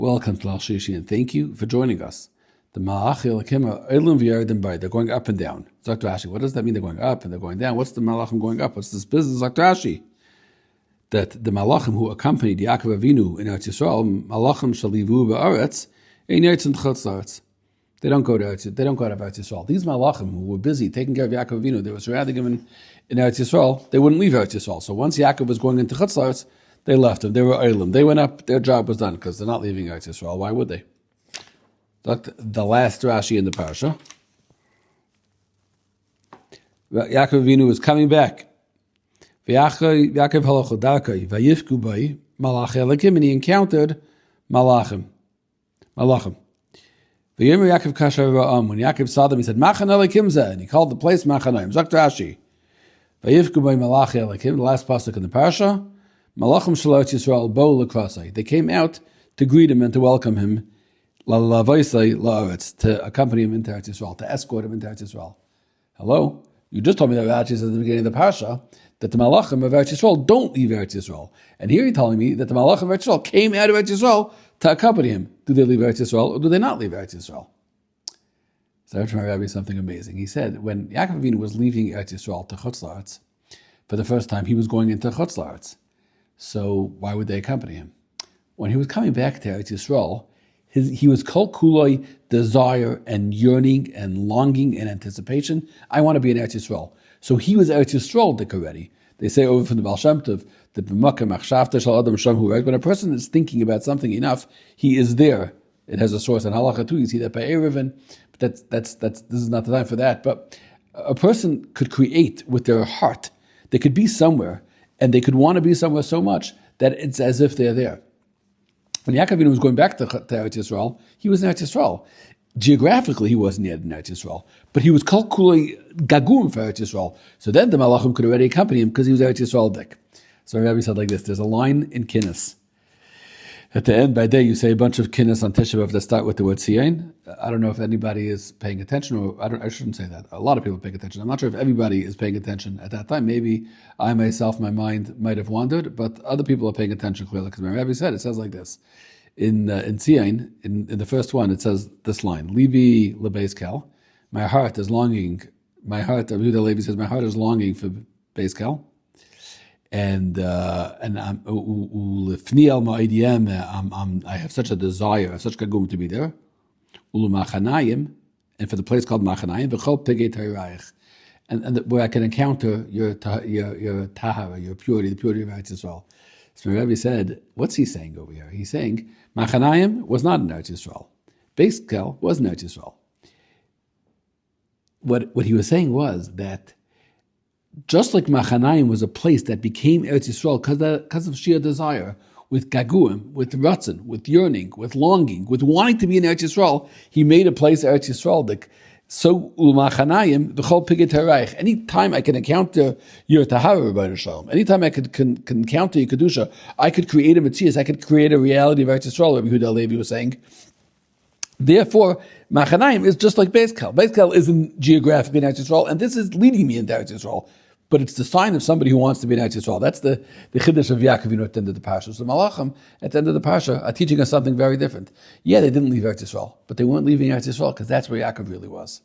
Welcome to Al Shishi, and thank you for joining us. The Malach Elokim are Eilim v'Yeredim Bay. They're going up and down. Dr. Rashi, what does that mean? They're going up and they're going down. What's the Malachim going up? What's this business, Dr. Rashi? That the Malachim who accompanied Yaakov Avinu in Eretz Yisrael, Malachim shalivu ba'aretz, ein Yetzin Chutz La'aretz. They don't go to Eretz Yisrael. These Malachim who were busy taking care of Yaakov Avinu, they were surrounding him in Eretz Yisrael. They wouldn't leave Eretz Yisrael. So once Yaakov was going into Chutz La'aretz, they left him. They were Eilim. They went up. Their job was done because they're not leaving Eretz Yisrael. Why would they? The last Rashi in the parasha. Yaakov Avinu was coming back. Yaakov halachol darkai vayifku bai malach Elokim, and he encountered malachim. V'yomer Yaakov kasher ra'am. When Yaakov saw them, he said, Machan Elokim zeh, and he called the place Machanaim. Zok Rashi. Vayifku bai malach Elokim. The last pasuk in the parasha. Malachim shalot Yisrael bo l'krasai. They came out to greet him and to welcome him, Vayeitzei la'aretz, to accompany him into Eretz Yisrael, to escort him into Eretz Yisrael. Hello? You just told me that Rashi says at the beginning of the parasha that the Malachim of Eretz Yisrael don't leave Eretz Yisrael. And here you're telling me that the Malachim of Eretz Yisrael came out of Eretz Yisrael to accompany him. Do they leave Eretz Yisrael or do they not leave Eretz Yisrael? So I heard from my Rabbi something amazing. He said when Yaakov Avinu was leaving Eretz Yisrael to Chutz La'aretz, for the first time he was going into Chutz La'aretz. So why would they accompany him? When he was coming back to Eretz Yisrael, he was kol kuloi, desire and yearning and longing and anticipation. I want to be in Eretz Yisrael. So he was Eretz Yisrael dik already. They say over from the Baal Shem Tov, that when a person is thinking about something enough, he is there. It has a source in Halacha too. You see that by Erevin, but this is not the time for that. But a person could create with their heart. They could be somewhere, and they could want to be somewhere so much that it's as if they're there. When Yaakov Avinu was going back to Eretz Yisrael, he was in Eretz Yisrael. Geographically, he wasn't yet in Eretz Yisrael, but he was kol kulei gagum for Eretz Yisrael. So then the Malachim could already accompany him because he was Eretz Yisrael dik. So Rabbi said like this: there's a line in Kinnis. At the end, by day, you say a bunch of Kinnis on Tisha B'Av that start with the word Tzion. I don't know if anybody is paying attention, or I shouldn't say that. A lot of people are paying attention. I'm not sure if everybody is paying attention at that time. Maybe I myself, my mind might have wandered, but other people are paying attention clearly because my Rabbi said it says like this. In Tzion, in the first one, it says this line: Livi lebeis kel. My heart is longing. My heart, Yehuda Levi says, my heart is longing for beis kel. And I'm ulifniel ma'idiem. I have such a desire, I have such gagum to be there. Ulumachanayim, and for the place called Machanayim, v'chol pegei tarayich, and where I can encounter your tahara, your purity, the purity of Eretz Yisrael. So Rabbi said, what's he saying over here? He's saying Machanayim was not in Eretz Yisrael. Beis Kel was in Eretz Yisrael. What he was saying was that just like Machanayim was a place that became Eretz Yisrael because of sheer desire, with gaguim, with ratzon, with yearning, with longing, with wanting to be in Eretz Yisrael, he made a place Eretz Yisrael. So ulmachanayim v'chol pigei tarayich. Anytime I can encounter your tahara, Rebbeinu Shalom, anytime I can encounter your kedusha, I could create a metzias, I could create a reality of Eretz Yisrael. Rabbi Yehuda Levi was saying. Therefore, Machanayim is just like Beis Kel. Beis Kel isn't geographically in Eretz Yisrael, and this is leading me into Eretz Yisrael. But it's the sign of somebody who wants to be in Eretz Yisrael. That's the chiddush of Yaakov Avinu at the end of the parasha. So Malachim at the end of the parasha are teaching us something very different. Yeah, they didn't leave Eretz Yisrael, but they weren't leaving Eretz Yisrael because that's where Yaakov really was.